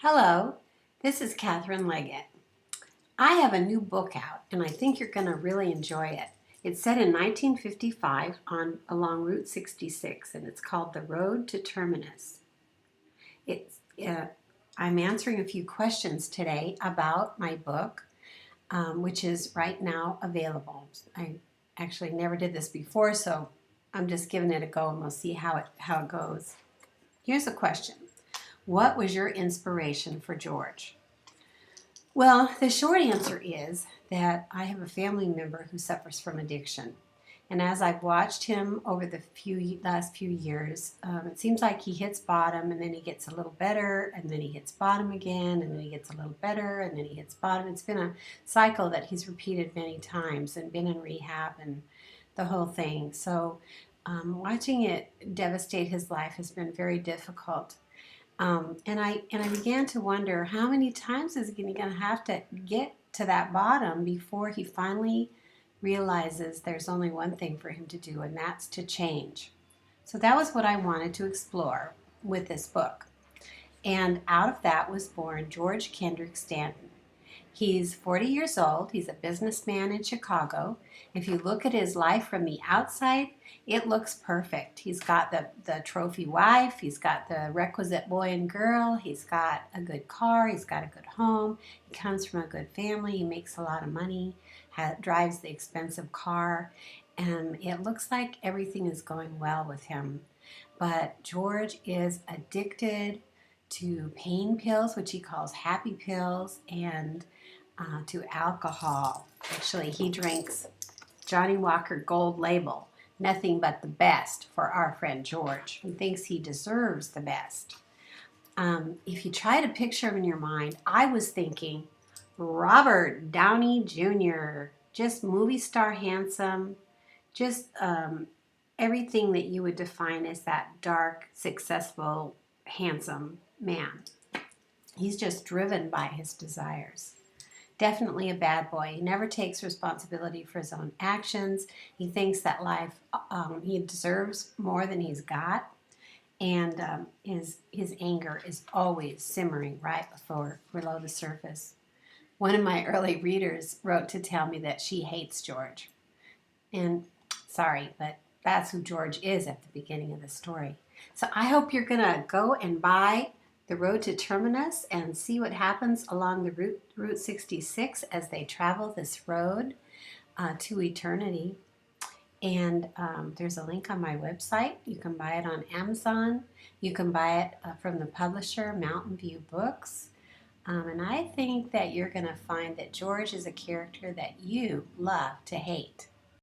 Hello, this is Catherine Leggett. I have a new book out and I think you're going to really enjoy it. It's set in 1955 along Route 66 and it's called The Road to Terminus. It's, I'm answering a few questions today about my book, which is right now available. I actually never did this before, so I'm just giving it a go and we'll see how it goes. Here's a question. What was your inspiration for George? Well, the short answer is that I have a family member who suffers from addiction. And as I've watched him over the last few years, it seems like he hits bottom and then he gets a little better and then he hits bottom again and then he gets a little better and then he hits bottom. It's been a cycle that he's repeated many times and been in rehab and the whole thing. So watching it devastate his life has been very difficult. And I began to wonder how many times is he going to have to get to that bottom before he finally realizes there's only one thing for him to do, and that's to change. So that was what I wanted to explore with this book. And out of that was born George Kendrick Stanton. He's 40 years old. He's a businessman in Chicago. If you look at his life from the outside, it looks perfect. He's got the trophy wife. He's got the requisite boy and girl. He's got a good car. He's got a good home. He comes from a good family. He makes a lot of money, drives the expensive car, and it looks like everything is going well with him. But George is addicted to pain pills, which he calls happy pills, and to alcohol. Actually, he drinks Johnny Walker Gold Label, nothing but the best for our friend George. He thinks he deserves the best. If you try to picture him in your mind, I was thinking Robert Downey Jr., just movie star handsome, just everything that you would define as that dark, successful, handsome man. He's just driven by his desires. Definitely a bad boy. He never takes responsibility for his own actions. He thinks that life, he deserves more than he's got. And his anger is always simmering right below the surface. One of my early readers wrote to tell me that she hates George. And sorry, but that's who George is at the beginning of the story. So I hope you're going to go and buy The Road to Terminus and see what happens along the Route 66 as they travel this road to eternity. And there's a link on my website. You can buy it on Amazon. You can buy it from the publisher, Mountainview Books. And I think that you're going to find that George is a character that you love to hate.